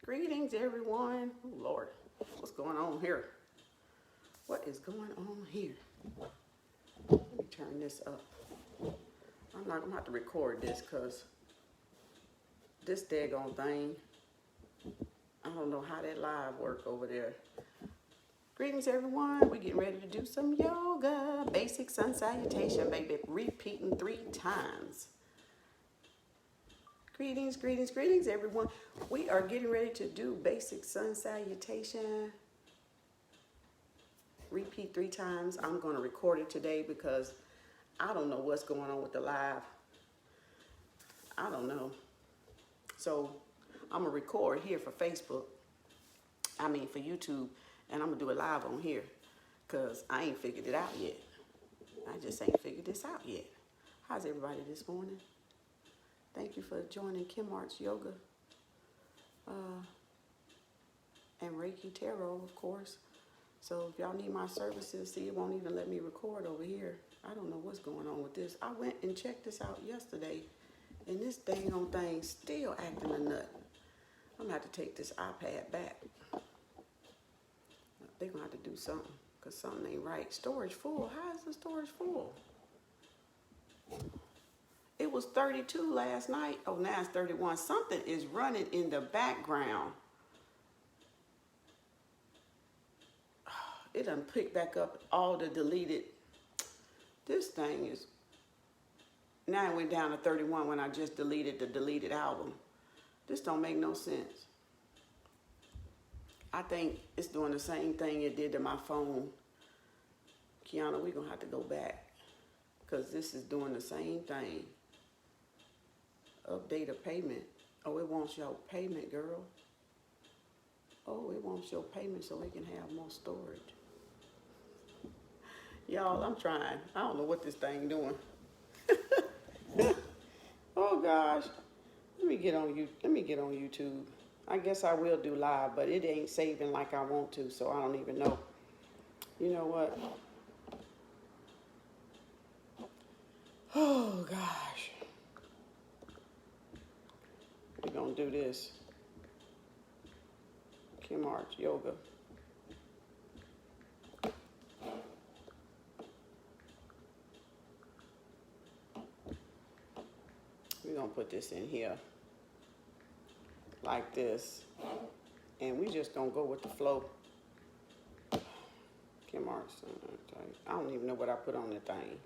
Greetings, everyone. Oh, Lord, what's going on here? What is going on here? Let me turn this up. I'm not gonna have to record this because this daggone thing, I don't know how that live work over there. Greetings, everyone. We're getting ready to do some yoga. Basic sun salutation, baby. Repeating 3 times. Greetings, greetings, greetings, everyone. We are getting ready to do basic sun salutation. Repeat 3 times. I'm going to record it today because I don't know what's going on with the live. I don't know. So I'm going to record here for Facebook. For YouTube. And I'm going to do it live on here because I ain't figured it out yet. I just ain't figured this out yet. How's everybody this morning? Thank you for joining KEMETIC Yoga and Reiki Tarot, of course. So if y'all need my services, see, it won't even let me record over here. I don't know what's going on with this. I went and checked this out yesterday, and this dang on thing still acting a nut. I'm going to have to take this iPad back. They're going to have to do something because something ain't right. Storage full. How is the storage full? It was 32 last night. Oh, now it's 31. Something is running in the background. It done picked back up all the deleted. This thing is, now it went down to 31 when I just deleted the deleted album. This don't make no sense. I think it's doing the same thing it did to my phone. Kiana, we're going to have to go back because this is doing the same thing. Update a payment. Oh, it wants your payment, girl. Oh, it wants your payment so we can have more storage. Y'all, I'm trying. I don't know what this thing doing. Oh gosh. Let me get on YouTube. I guess I will do live, but it ain't saving like I want to, so I don't even know. You know what? Oh gosh. We're going to do this. KEMETIC Yoga. We're going to put this in here like this. And we just going to go with the flow. KEMETIC. I don't even know what I put on the thing.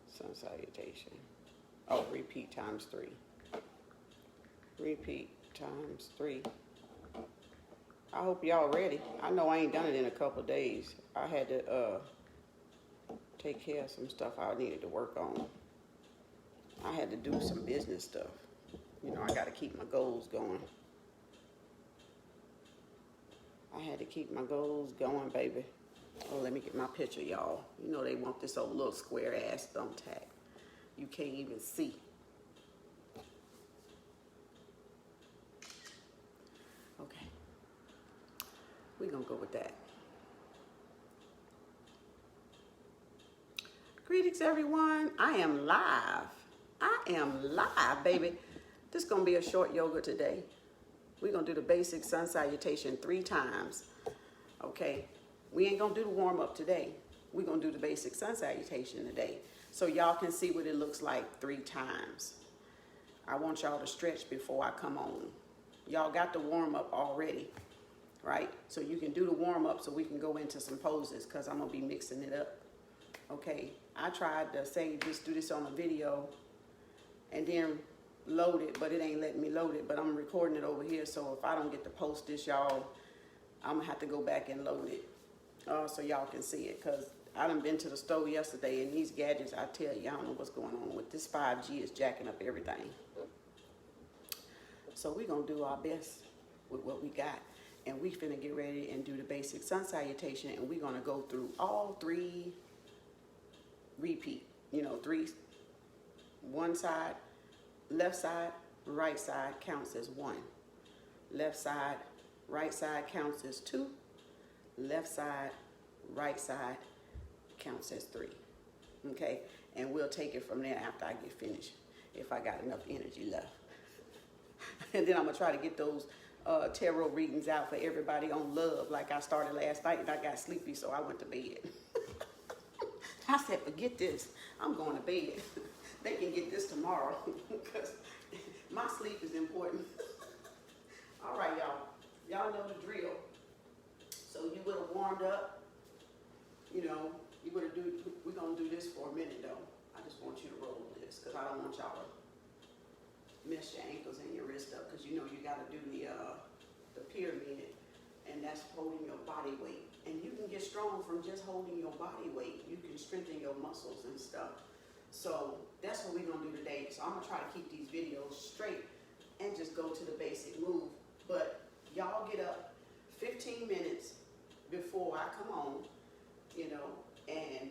Sun salutation. Oh, repeat times 3. Repeat times 3. I hope y'all ready. I know I ain't done it in a couple days. I had to take care of some stuff I needed to work on. I had to do some business stuff. You know, I got to keep my goals going. I had to keep my goals going, baby. Oh, let me get my picture, y'all. You know they want this old little square ass thumbtack. You can't even see. Okay. We're going to go with that. Greetings, everyone. I am live. I am live, baby. This is going to be a short yoga today. We're going to do the basic sun salutation 3 times. Okay. We ain't going to do the warm-up today. We're going to do the basic sun salutation today. So y'all can see what it looks like 3 times. I want y'all to stretch before I come on. Y'all got the warm-up already, right? So you can do the warm-up so we can go into some poses because I'm going to be mixing it up. Okay. I tried to say just do this on a video and then load it, but it ain't letting me load it. But I'm recording it over here, so if I don't get to post this, y'all, I'm going to have to go back and load it so y'all can see it. Because I done been to the store yesterday, and these gadgets, I tell you, I don't know what's going on with this 5G is jacking up everything. So we're going to do our best with what we got. And we finna get ready and do the basic sun salutation, and we're going to go through all 3 repeat. You know, 3, one side, left side, right side counts as 1. Left side, right side counts as 2. Left side, right side counts as 3. Okay? And we'll take it from there after I get finished, if I got enough energy left. And then I'm going to try to get those tarot readings out for everybody on love like I started last night, and I got sleepy, so I went to bed. I said, forget this. I'm going to bed. They can get this tomorrow because my sleep is important. All right, y'all. Y'all know the drill. So you would have warmed up. You know, we're going to do this for a minute, though. I just want you to roll this because I don't want y'all to mess your ankles and your wrist up, because you know you got to do the pyramid, and that's holding your body weight. And you can get strong from just holding your body weight. You can strengthen your muscles and stuff. So that's what we're going to do today. So I'm going to try to keep these videos straight and just go to the basic move. But y'all get up 15 minutes before I come on, you know, and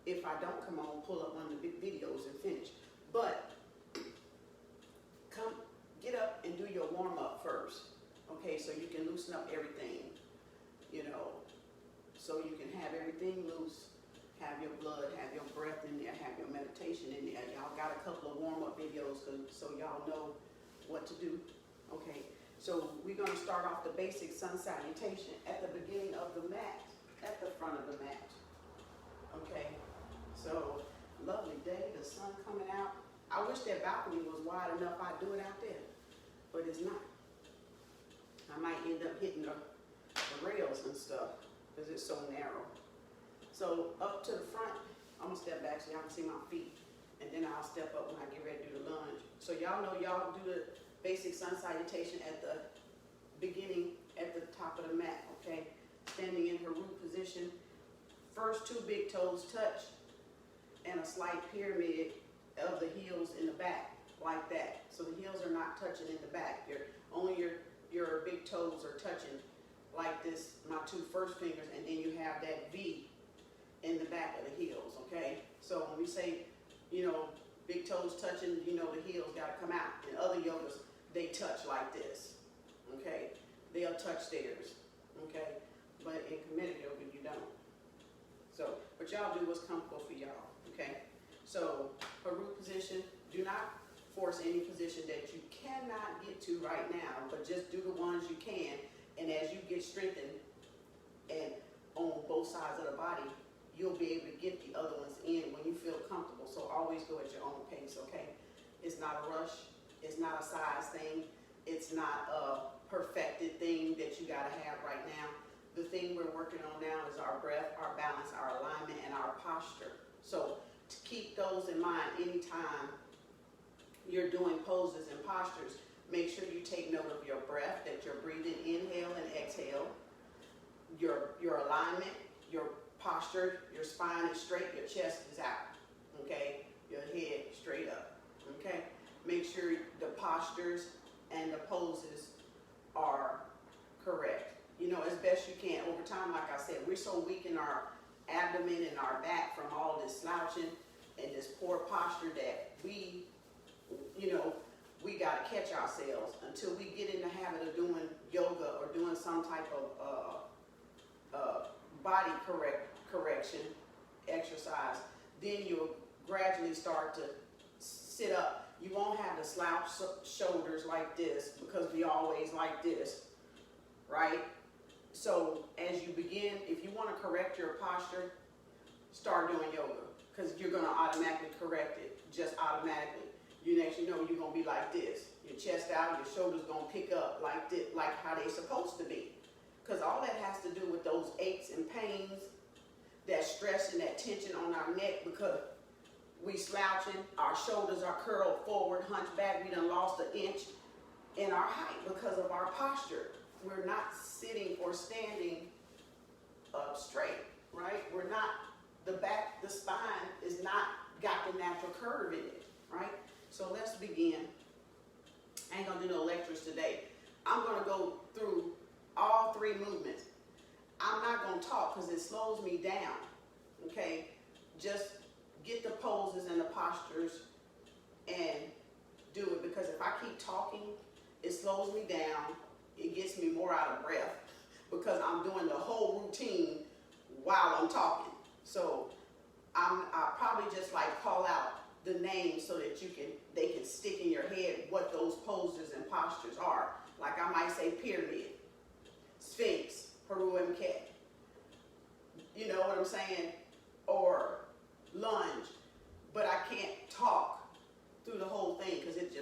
if I don't come on, pull up one of the big videos and finish. But get up and do your warm-up first, okay, so you can loosen up everything, you know, so you can have everything loose, have your blood, have your breath in there, have your meditation in there. Y'all got a couple of warm-up videos so y'all know what to do, okay? So we're going to start off the basic sun salutation at the beginning of the mat, at the front of the mat, okay? So, lovely day, the sun coming out. I wish that balcony was wide enough I'd do it out there, but it's not. I might end up hitting the rails and stuff because it's so narrow. So up to the front, I'm gonna step back so y'all can see my feet, and then I'll step up when I get ready to do the lunge. So y'all know y'all do the basic sun salutation at the beginning, at the top of the mat, okay? Standing in her root position, first two big toes touch, and a slight pyramid of the heels in the back, like that. So the heels are not touching in the back. Only your big toes are touching like this, my two first fingers, and then you have that V in the back of the heels, okay? So when we say, you know, big toes touching, you know the heels gotta come out. In other yogas, they touch like this, okay? They'll touch theirs, okay? But in KEMETIC yoga, you don't. So, but y'all do what's comfortable for y'all, okay? So, her root position, do not force any position that you cannot get to right now, but just do the ones you can. And as you get strengthened and on both sides of the body, you'll be able to get the other ones in when you feel comfortable. So always go at your own pace, okay? It's not a rush. It's not a size thing. It's not a perfected thing that you gotta have right now. The thing we're working on now is our breath, our balance, our alignment, and our posture. So to keep those in mind anytime you're doing poses and postures, make sure you take note of your breath, that you're breathing inhale and exhale, your alignment, your posture, your spine is straight, your chest is out, okay? Your head straight up, okay? Make sure the postures and the poses are correct, you know, as best you can. Over time, like I said, we're so weak in our abdomen and our back from all this slouching and this poor posture that we, you know, we got to catch ourselves until we get in the habit of doing yoga or doing some type of body correction exercise. Then you'll gradually start to sit up. You won't have the slouch shoulders like this because we always like this, right? So as you begin, if you want to correct your posture, start doing yoga because you're going to automatically correct it, just automatically. Next you know, you're going to be like this. Your chest out, your shoulders going to pick up like this, like how they're supposed to be. Because all that has to do with those aches and pains, that stress and that tension on our neck because we slouching, our shoulders are curled forward, hunched back. We done lost an inch in our height because of our posture. We're not sitting or standing up straight, right? We're not, the back, the spine is not got the natural curve in it, right? So let's begin. I ain't gonna do no lectures today. I'm gonna go through all three movements. I'm not gonna talk because it slows me down, okay? Just get the poses and the postures and do it, because if I keep talking, it slows me down. It gets me more out of breath because I'm doing the whole routine while I'm talking. So I'll probably just like call out the names so that they can stick in your head what those poses and postures are. Like I might say pyramid, sphinx, Haru Mk. You know what I'm saying? Or lunge. But I can't talk through the whole thing because it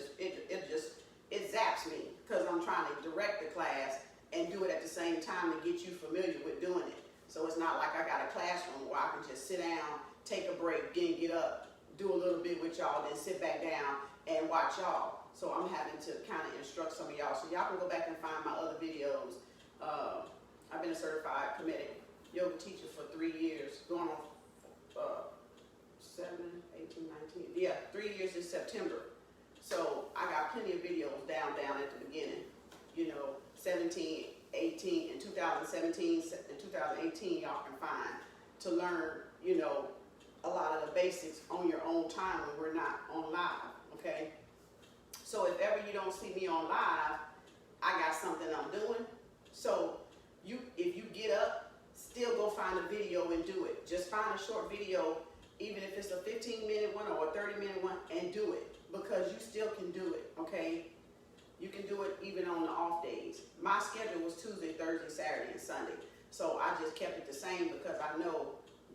zaps me because I'm trying to direct the class and do it at the same time to get you familiar with doing it. So it's not like I got a classroom where I can just sit down, take a break, then get up, do a little bit with y'all, then sit back down and watch y'all. So I'm having to kind of instruct some of y'all. So y'all can go back and find my other videos. I've been a certified KEMETIC yoga teacher for 3 years, going on 7, 18, 19, yeah, 3 years in September. So I got plenty of videos down at the beginning, you know, 17, 18, and 2017 and 2018 y'all can find to learn, you know, a lot of the basics on your own time when we're not on live, okay? So if ever you don't see me on live, I got something I'm doing. So if you get up, still go find a video and do it. Just find a short video, even if it's a 15-minute one or a 30-minute one, and do it, because you still can do it, okay? You can do it even on the off days. My schedule was Tuesday, Thursday, Saturday, and Sunday. So I just kept it the same because I know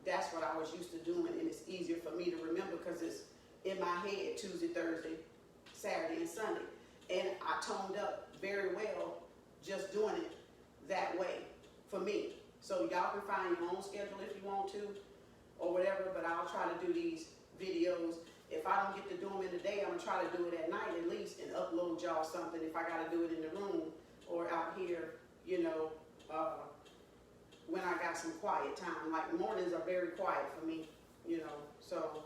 that's what I was used to doing, and it's easier for me to remember because it's in my head Tuesday, Thursday, Saturday, and Sunday. And I toned up very well just doing it that way for me. So y'all can find your own schedule if you want to or whatever, but I'll try to do these videos. If I don't get to do them in the day, I'm going to try to do it at night at least and upload y'all something if I got to do it in the room or out here, you know, when I got some quiet time. Like mornings are very quiet for me, you know, so.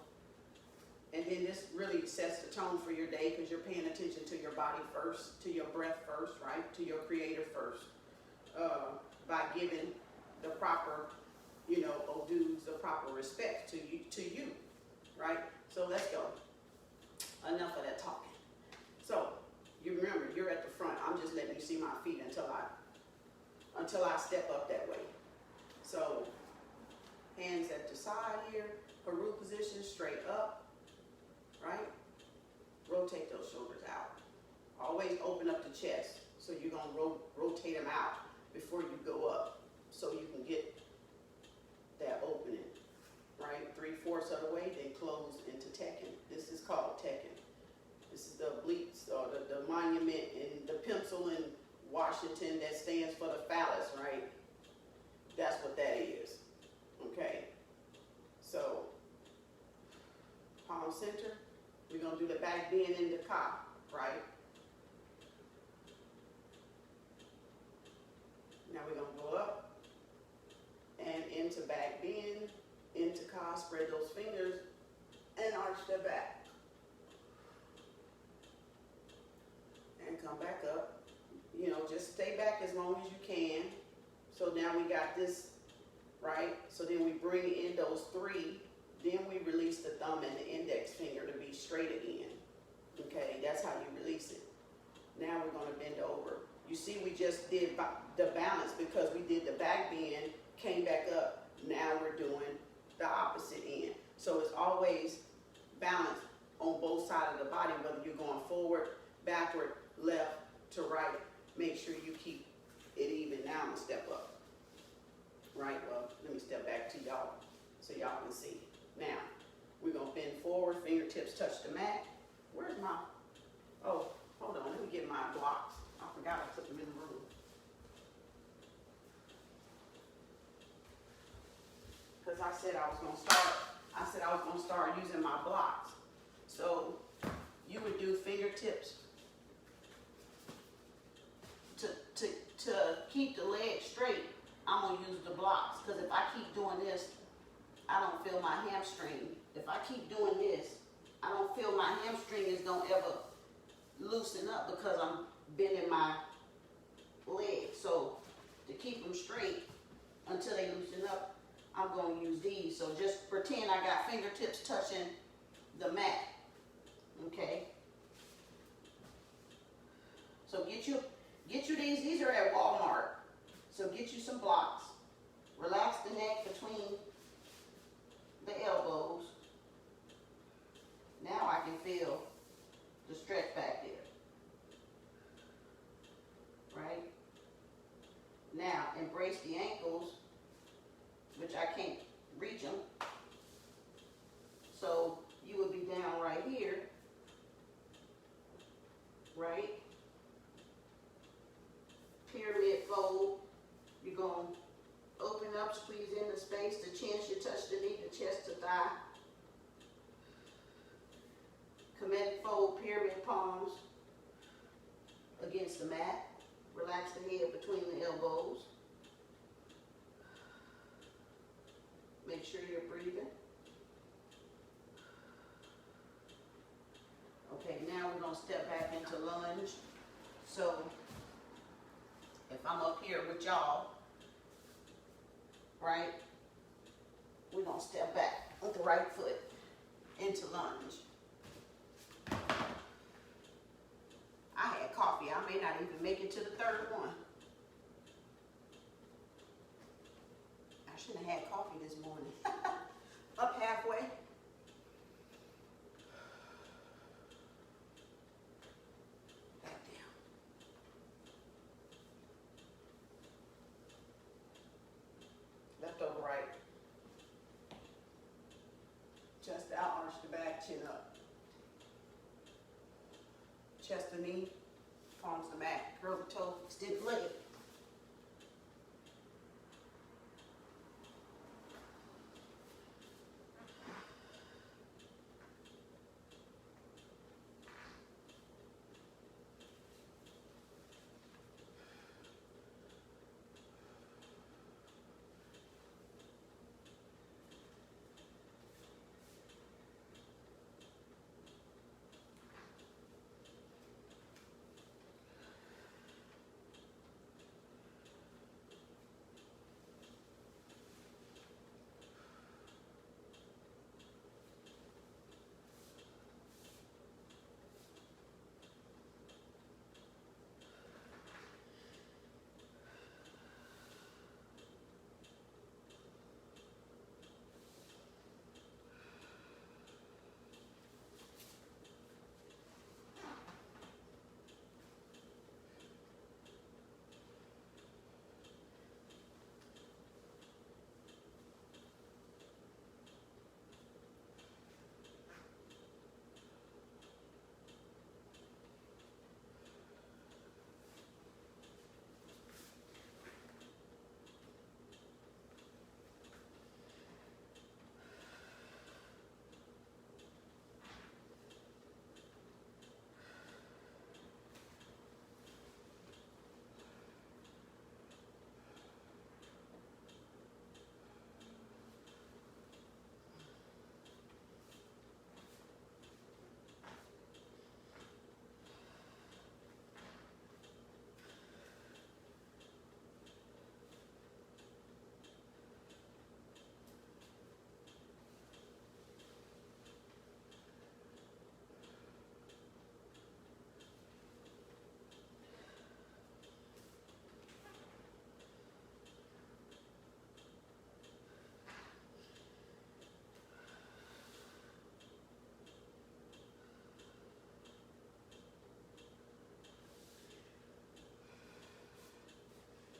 And then this really sets the tone for your day because you're paying attention to your body first, to your breath first, right? To your creator first, by giving the proper, you know, dues, the proper respect to you, right? So let's go. Enough of that talking. So you remember, you're at the front. I'm just letting you see my feet until I step up that way. So hands at the side here, Haru position, straight up. Right? Rotate those shoulders out. Always open up the chest. So you're going to rotate them out before you go up so you can get that opening. Right? 3/4 of the way, then close into Tekken. This is called Tekken. This is the bleats or the monument in the pencil in Washington that stands for the phallus, right? That's what that is. Okay? So, palm center. We're going to do the back bend in the ka, right? Now we're going to go up and into back bend, into ka, spread those fingers, and arch the back. And come back up. You know, just stay back as long as you can. So now we got this, right? So then we bring in those 3. Then we release the thumb and the index finger to be straight again. Okay, that's how you release it. Now we're going to bend over. You see, we just did the balance because we did the back bend, came back up. Now we're doing the opposite end. So it's always balanced on both sides of the body, whether you're going forward, backward, left to right. Make sure you keep it even. Now I'm going to step up. Right, well, let me step back to y'all so y'all can see. Now, we're going to bend forward, fingertips touch the mat. Where's my, oh, hold on, let me get my blocks. I forgot I put them in the room. Because I said I was going to start using my blocks. So, you would do fingertips to keep the leg straight. I'm going to use the blocks. Because if I keep doing this, I don't feel my hamstring. If I keep doing this, I don't feel my hamstring is going to ever loosen up because I'm bending my legs. So to keep them straight until they loosen up, I'm going to use these. So just pretend I got fingertips touching the mat. Okay? So get you these. These are at Walmart. So get you some blocks. Relax the neck between the elbows. Now I can feel the stretch back there. embrace the ankles, which I can't reach them. So you would be down right here, right? Pyramid fold. You're going to open up, squeeze in the space. The chin should touch the knee, the chest to thigh. KEMETIC fold, pyramid palms against the mat. Relax the head between the elbows. Make sure you're breathing. Okay, now we're going to step back into lunge. So if I'm up here with y'all, right, we're going to step back with the right foot into lunge. I had coffee. I may not even make it to the third one. I shouldn't have had coffee this morning. Up halfway. Back down. Left over right. Chest out, arch the back, chin up. Chest to knee, palms to mat, curl the toe, extend the leg.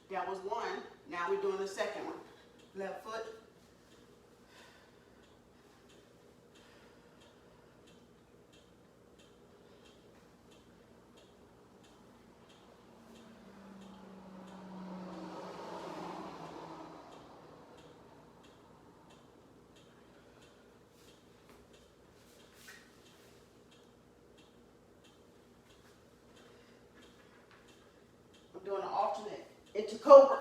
That was one. Now we're doing the second one. Left foot. I'm doing an alternate into cobra.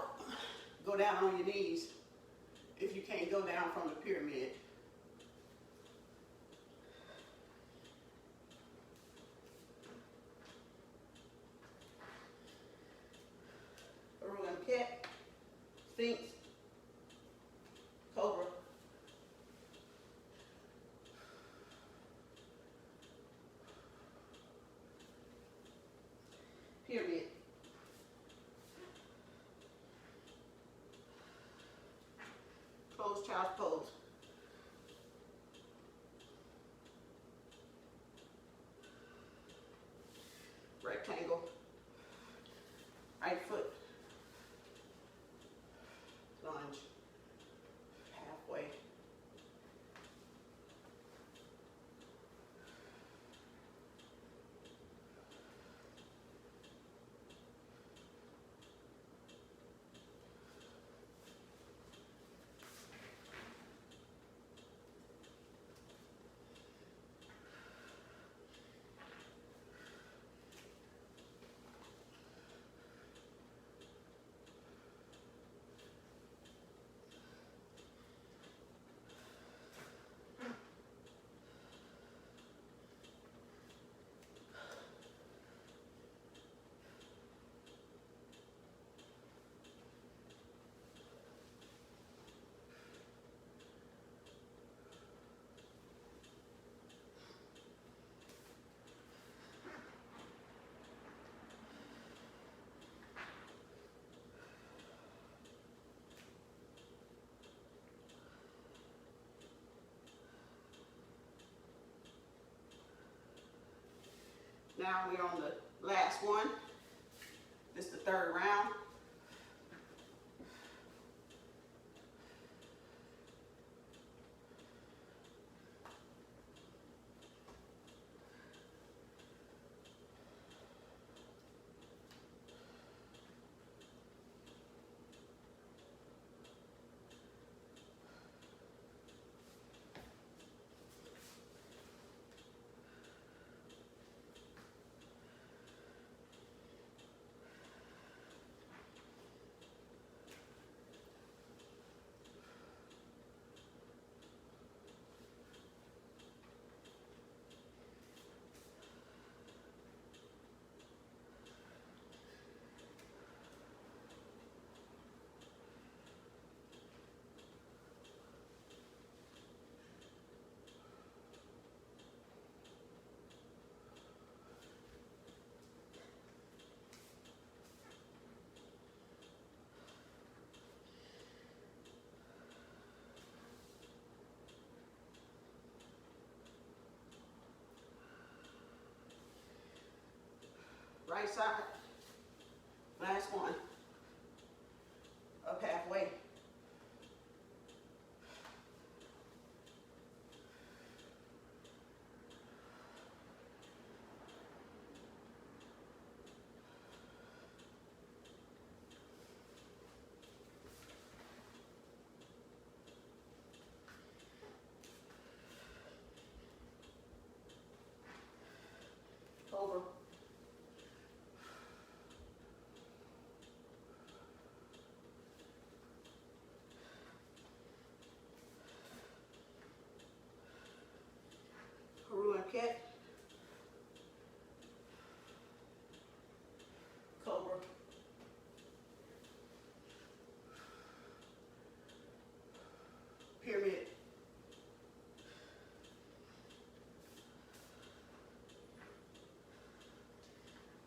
Go down on your knees if you can't go down from the pyramid. Ruin cat, sphinx, cobra. Pyramid. Closed child's pose. Rectangle. Right foot. Now we're on the last one. This is the third round. Right side, last one, up halfway. Over. Cat, cobra, pyramid,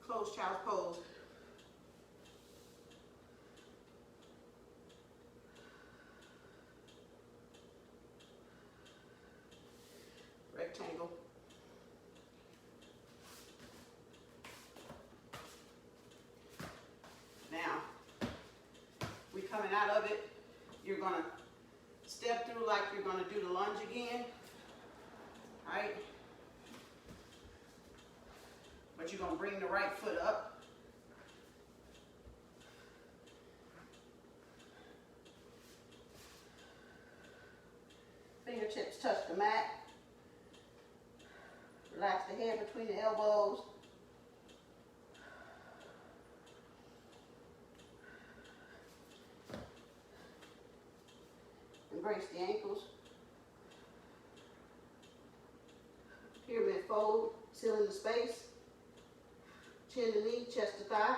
closed child's pose, rectangle, now we coming out of it. You're gonna step through like you're gonna do the lunge again, right? But you're gonna bring the right foot up. Fingertips touch the mat. Relax the head between the elbows. Embrace the ankles. Pyramid fold, seal in the space. Chin to knee, chest to thigh.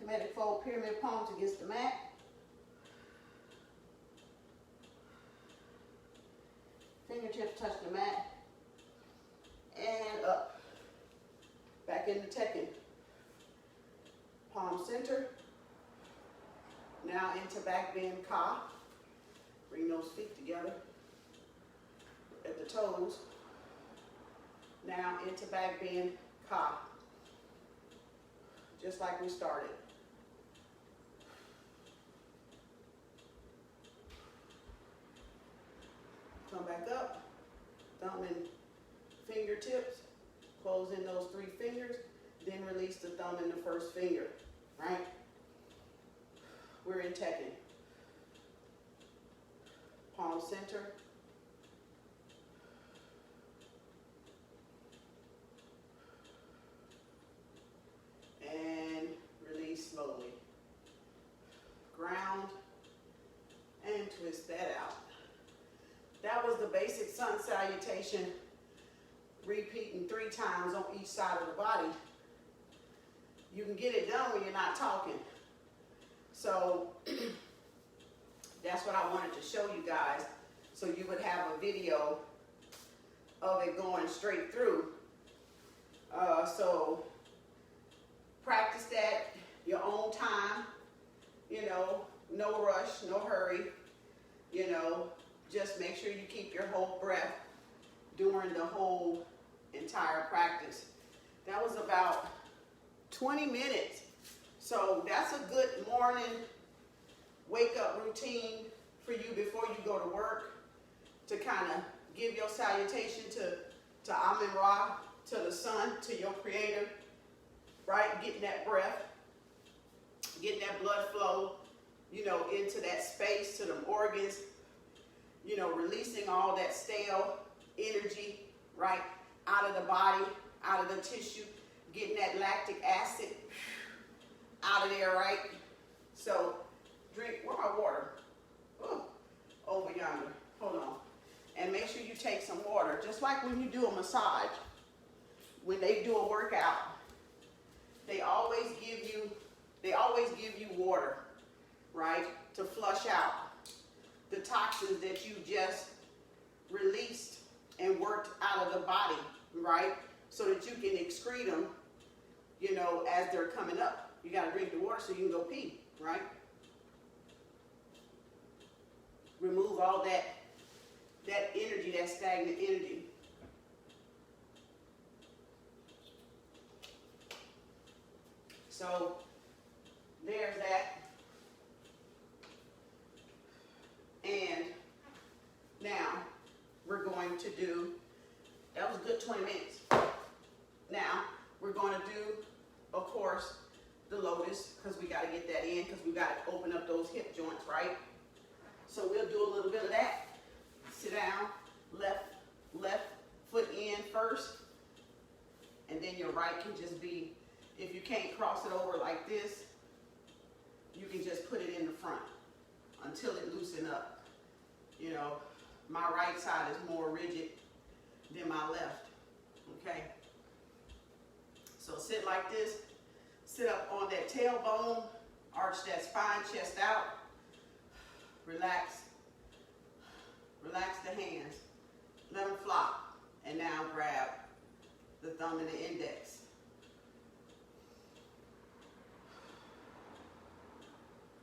KEMETIC fold, pyramid palms against the mat. Fingertips touch the mat. And up. Back into Tekken. Palm center. Now into back bend ka. Bring those feet together at the toes. Now into back bend ka. Just like we started. Come back up. Thumb and fingertips. Close in those 3 fingers. Then release the thumb and the first finger. Right? We're in Tekken. Palm center. And release slowly. Ground and twist that out. That was the basic sun salutation, repeating 3 times on each side of the body. You can get it done when you're not talking. So that's what I wanted to show you guys, so you would have a video of it going straight through. So practice that your own time, you know, no rush, no hurry, you know, just make sure you keep your whole breath during the whole entire practice. That was about 20 minutes. So that's a good morning wake up routine for you before you go to work, to kind of give your salutation to Amen Ra, to the sun, to your creator, right? Getting that breath, getting that blood flow, you know, into that space, to them organs, you know, releasing all that stale energy, right, out of the body, out of the tissue, getting that lactic acid out of there, right? So drink, where my water? Ooh, over yonder, hold on. And make sure you take some water, just like when you do a massage. When they do a workout, they always give you water, right, to flush out the toxins that you just released and worked out of the body, right, so that you can excrete them, you know, as they're coming up. You got to drink the water so you can go pee, right? Remove all that energy, that stagnant energy. So there's that. And now we're going to do, that was a good 20 minutes. Now we're going to do, of course, the lotus, because we got to get that in, because we got to open up those hip joints, right? So we'll do a little bit of that. Sit down, left foot in first, and then your right can just be, if you can't cross it over like this, you can just put it in the front until it loosen up. You know, my right side is more rigid than my left, okay? So sit like this, sit up on that tailbone, arch that spine, chest out, relax the hands, let them flop, and now grab the thumb and the index.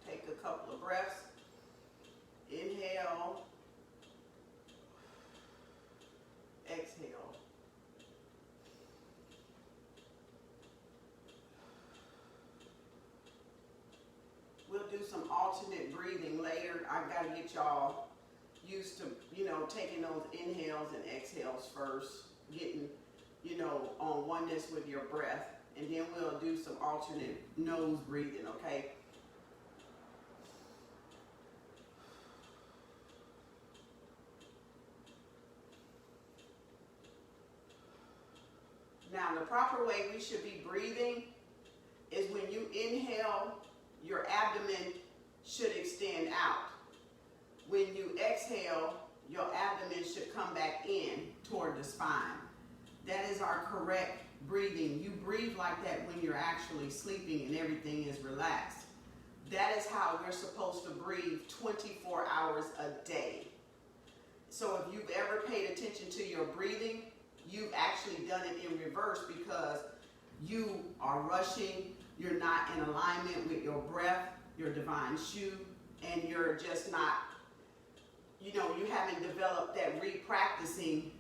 Take a couple of breaths. Inhale. Exhale. We'll do some alternate breathing later. I've got to get y'all used to, you know, taking those inhales and exhales first, getting, you know, on oneness with your breath, and then we'll do some alternate nose breathing, okay? Now, the proper way we should be breathing is when you inhale, your abdomen should extend out. When you exhale, your abdomen should come back in toward the spine. That is our correct breathing. You breathe like that when you're actually sleeping and everything is relaxed. That is how we're supposed to breathe 24 hours a day. So if you've ever paid attention to your breathing, you've actually done it in reverse, because you are rushing, you're not in alignment with your breath, your divine shu, and you're just not, you know, you haven't developed that re-practicing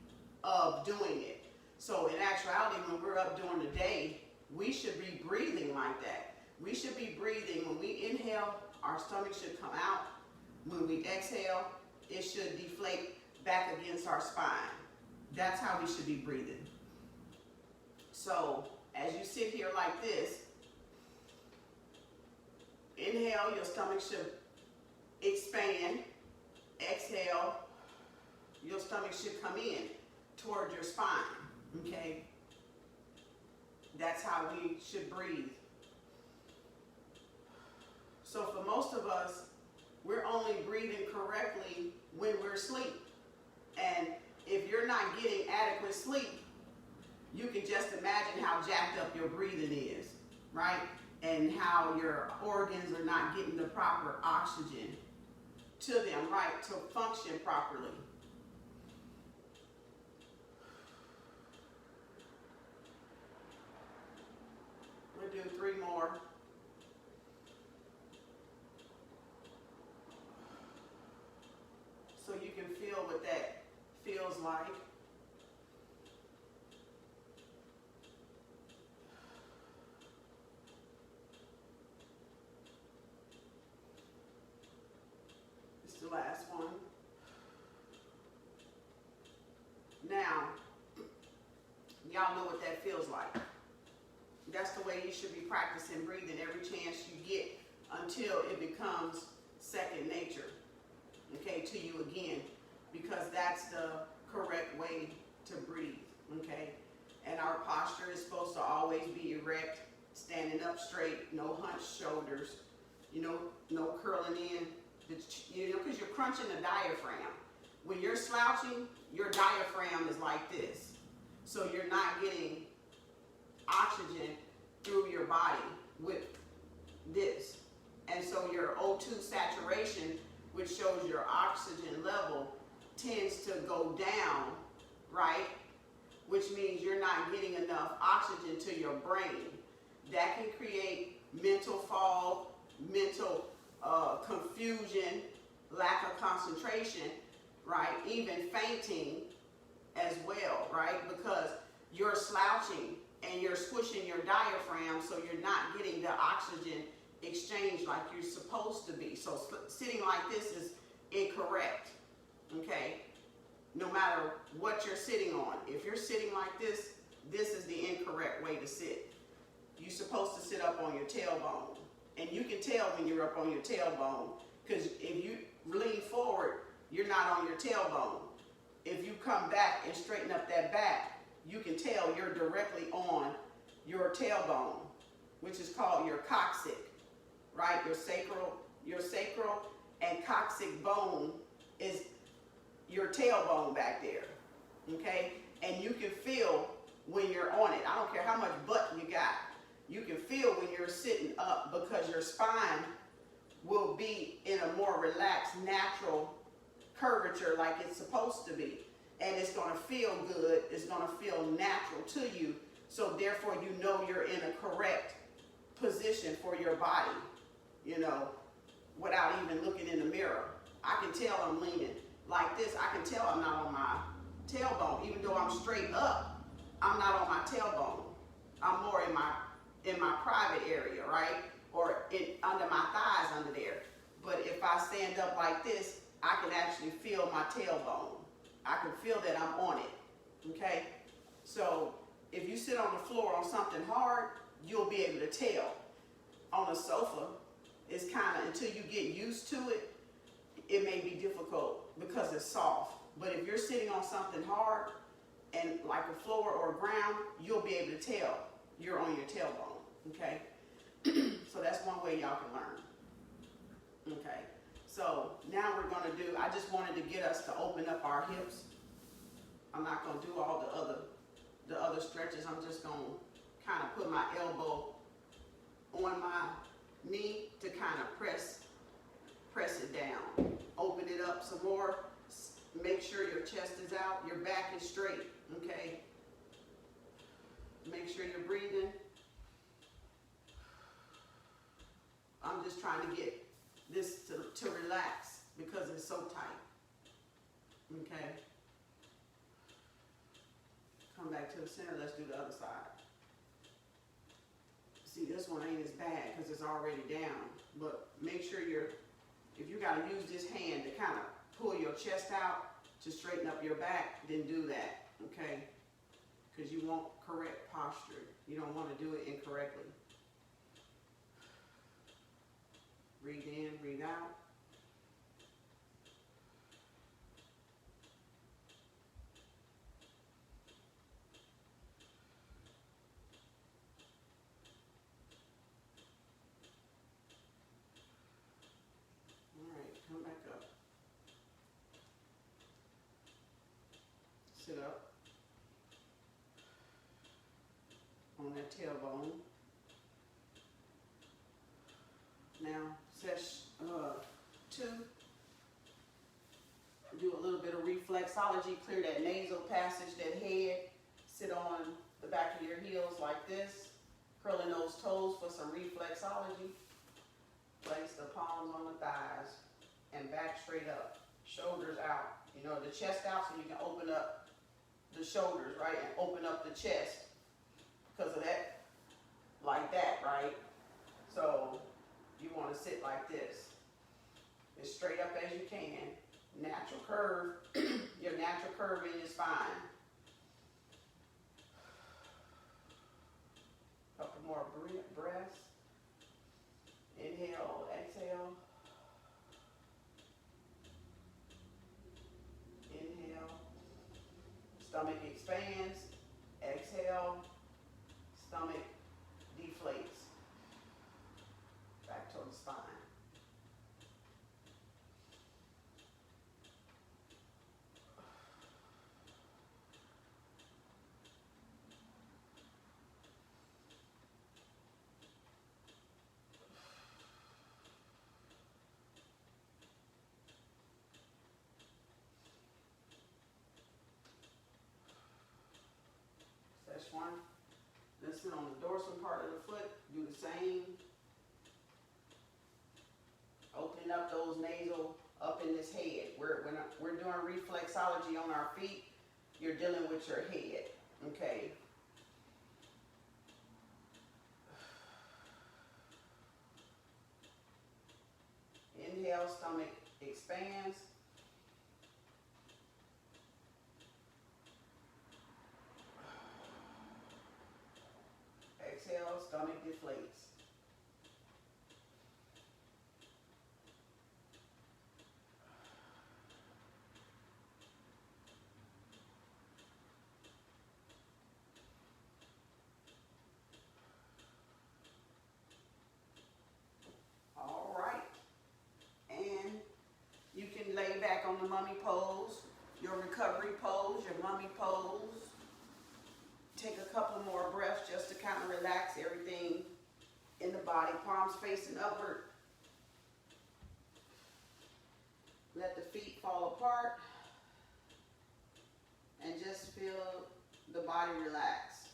of doing it. So in actuality, when we're up during the day, we should be breathing like that. We should be breathing. When we inhale, our stomach should come out. When we exhale, it should deflate back against our spine. That's how we should be breathing. So as you sit here like this, inhale, your stomach should expand. Exhale, your stomach should come in toward your spine, okay? That's how we should breathe. So for most of us, we're only breathing correctly when we're asleep. And if you're not getting adequate sleep, you can just imagine how jacked up your breathing is, right? And how your organs are not getting the proper oxygen to them, right, to function properly. We'll do 3 more. So you can feel what that feels like. the last one. Now, y'all know what that feels like. That's the way you should be practicing breathing every chance you get until it becomes second nature, okay, to you again, because that's the correct way to breathe, okay? And our posture is supposed to always be erect, standing up straight, no hunched shoulders, you know, no curling in, you know, because you're crunching the diaphragm. When you're slouching, your diaphragm is like this. So you're not getting oxygen through your body with this. And so your O2 saturation, which shows your oxygen level, tends to go down, right? Which means you're not getting enough oxygen to your brain. That can create mental fog, mental confusion, lack of concentration, right? Even fainting as well, right? Because you're slouching and you're squishing your diaphragm, so you're not getting the oxygen exchange like you're supposed to be. So sitting like this is incorrect, okay? No matter what you're sitting on. If you're sitting like this, this is the incorrect way to sit. You're supposed to sit up on your tailbone. And you can tell when you're up on your tailbone, because if you lean forward, you're not on your tailbone. If you come back and straighten up that back, you can tell you're directly on your tailbone, which is called your coccyx, right? Your sacral and coccyx bone is your tailbone back there, okay? And you can feel when you're on it. I don't care how much butt you got. You can feel when you're sitting up because your spine will be in a more relaxed, natural curvature like it's supposed to be. And it's going to feel good. It's going to feel natural to you. So therefore, you know you're in a correct position for your body, you know, without even looking in the mirror. I can tell I'm leaning like this. I can tell I'm not on my tailbone. Even though I'm straight up, I'm not on my tailbone. I'm more in my private area, right? Or under my thighs under there. But if I stand up like this, I can actually feel my tailbone. I can feel that I'm on it, okay? So if you sit on the floor on something hard, you'll be able to tell. On a sofa, it's kind of, until you get used to it, it may be difficult because it's soft. But if you're sitting on something hard, and like a floor or a ground, you'll be able to tell you're on your tailbone, okay? So that's one way y'all can learn, okay? So now we're going to do, I just wanted to get us to open up our hips. I'm not going to do all the other stretches. I'm just going to kind of put my elbow on my knee to kind of press it down. Open it up some more. Make sure your chest is out, your back is straight, okay? Make sure you're breathing. I'm just trying to get this to relax because it's so tight, okay? Come back to the center, let's do the other side. See, this one ain't as bad because it's already down, but make sure if you gotta use this hand to kind of pull your chest out to straighten up your back, then do that, okay? Because you want correct posture. You don't want to do it incorrectly. Breathe in, breathe out. All right, come back up. Sit up on that tailbone. Now, session 2, do a little bit of reflexology, clear that nasal passage, that head. Sit on the back of your heels like this, curling those toes for some reflexology. Place the palms on the thighs and back straight up, shoulders out. You know, the chest out so you can open up the shoulders, right, and open up the chest because of that, like that, right? So you want to sit like this. as straight up as you can. Natural curve, your natural curve in your spine. Couple more breaths. Inhale, exhale. Inhale. Stomach expands. Exhale. Stomach deflates. Back toward the spine. That's one. Listen on the dorsal part of the foot. Do the same. Opening up those nasal up in this head. When we're doing reflexology on our feet, you're dealing with your head. Okay. Inhale, stomach expands. Exhale, stomach deflates. All right. And you can lay back on the mummy pose, your recovery pose, your mummy pose. Take a couple more breaths just to kind of relax everything in the body. Palms facing upward. Let the feet fall apart. And just feel the body relax.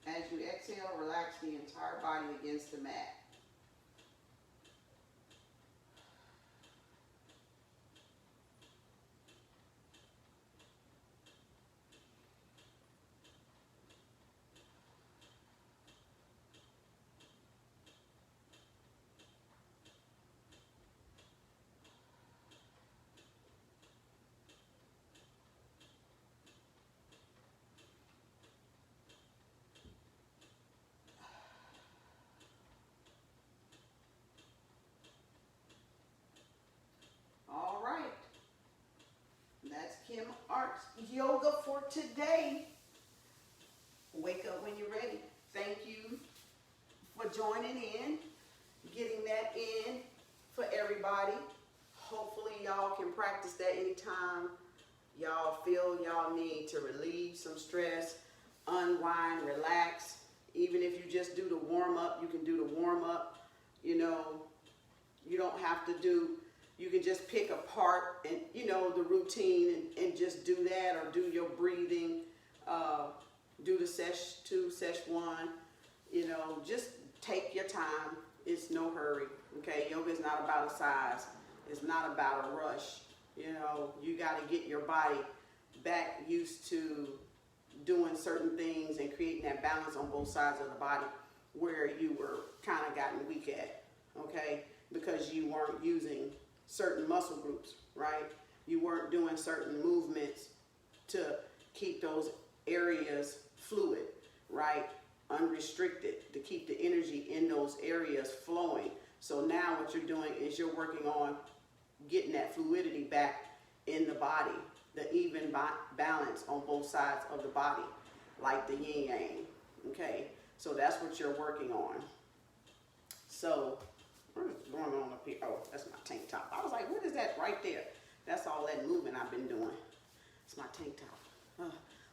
As you exhale, relax the entire body against the mat. KEM Arts Yoga for today. Wake up when you're ready. Thank you for joining in, getting that in for everybody. Hopefully y'all can practice that anytime y'all feel y'all need to relieve some stress, unwind, relax. Even if you just do the warm up, you can do the warm up. You know, you don't have to do, you can just pick a part and, you know, the routine and just do that, or do your breathing, do the sesh 2, sesh 1, you know, just take your time. It's no hurry, okay? Yoga is not about a size. It's not about a rush. You know, you got to get your body back used to doing certain things and creating that balance on both sides of the body where you were kind of gotten weak at, okay? Because you weren't using certain muscle groups, right? You weren't doing certain movements to keep those areas fluid, right? Unrestricted, to keep the energy in those areas flowing. So now what you're doing is you're working on getting that fluidity back in the body, the even balance on both sides of the body, like the yin yang, okay? So that's what you're working on. So what is going on up here? Oh, that's my tank top. I was like, what is that right there? That's all that movement I've been doing. It's my tank top.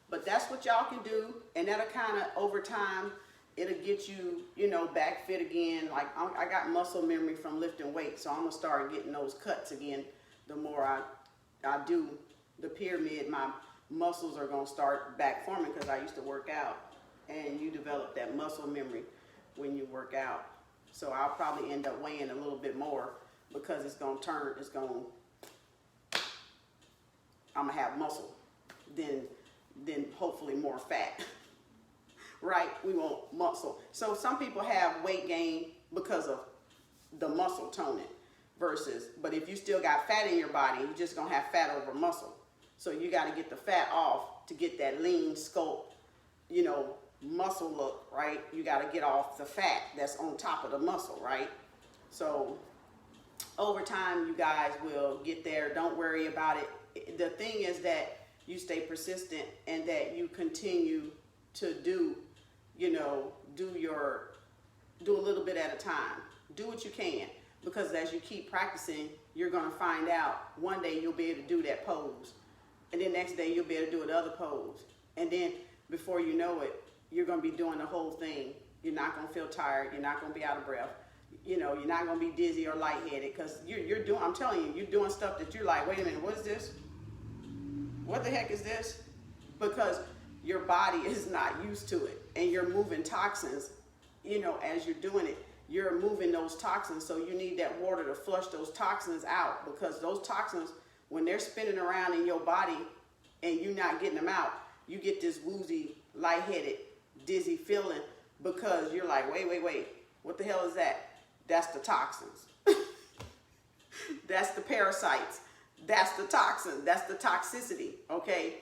But that's what y'all can do, and that'll kind of, over time, it'll get you, you know, back fit again. Like, I got muscle memory from lifting weights, so I'm going to start getting those cuts again. The more I do the pyramid, my muscles are going to start back forming, because I used to work out, and you develop that muscle memory when you work out. So I'll probably end up weighing a little bit more, because it's going to turn, I'm going to have muscle, then hopefully more fat, right? We want muscle. So some people have weight gain because of the muscle toning versus, but if you still got fat in your body, you're just gonna have fat over muscle. So you got to get the fat off to get that lean sculpt, you know, muscle look, right? You got to get off the fat that's on top of the muscle, right? So over time, you guys will get there. Don't worry about it. The thing is that you stay persistent and that you continue to do, you know, do a little bit at a time. Do what you can, because as you keep practicing, you're going to find out one day you'll be able to do that pose. And then next day you'll be able to do another pose. And then before you know it, you're going to be doing the whole thing. You're not going to feel tired. You're not going to be out of breath. You know, you're not going to be dizzy or lightheaded, because you're doing, I'm telling you, you're doing stuff that you're like, wait a minute, what is this? What the heck is this? Because your body is not used to it, and you're moving toxins, you know, as you're doing it. You're moving those toxins, so you need that water to flush those toxins out, because those toxins, when they're spinning around in your body and you're not getting them out, you get this woozy, lightheaded, dizzy feeling, because you're like, wait, what the hell is that? That's the toxins. That's the parasites. That's the toxin. That's the toxicity, okay?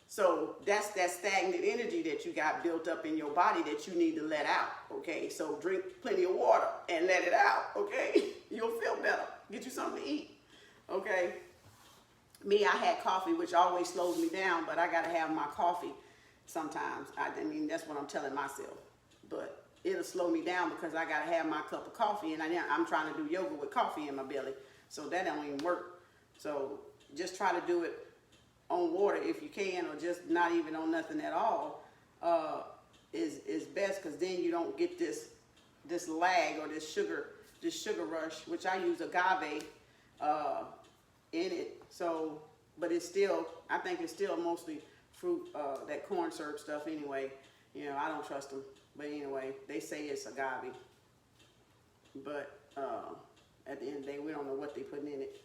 So that's that stagnant energy that you got built up in your body that you need to let out, okay? So drink plenty of water and let it out, okay? You'll feel better. Get you something to eat, okay? Me, I had coffee, which always slows me down, but I got to have my coffee sometimes. I mean, that's what I'm telling myself. But it'll slow me down because I got to have my cup of coffee, and I'm trying to do yoga with coffee in my belly, so that don't even work. So just try to do it on water if you can, or just not even on nothing at all, is best, because then you don't get this lag or this sugar rush, which I use agave in it. So, but it's still, I think it's still mostly fruit, that corn syrup stuff anyway. You know, I don't trust them. But anyway, they say it's agave. But at the end of the day, we don't know what they putting in it.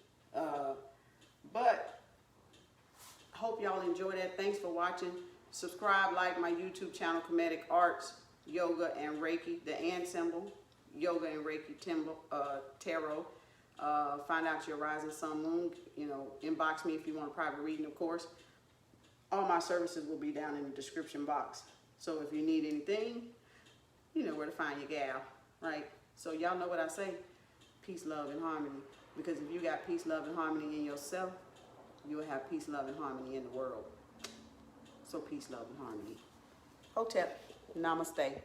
But hope y'all enjoy that. Thanks for watching. Subscribe, like my YouTube channel, KEMETIC Arts, Yoga and Reiki, the and symbol, Yoga and Reiki Tarot. Find out your rising sun, moon. You know, inbox me if you want a private reading, of course. All my services will be down in the description box. So if you need anything, you know where to find your gal, right? So y'all know what I say, peace, love, and harmony. Because if you got peace, love, and harmony in yourself, you will have peace, love, and harmony in the world. So peace, love, and harmony. Hotep, namaste.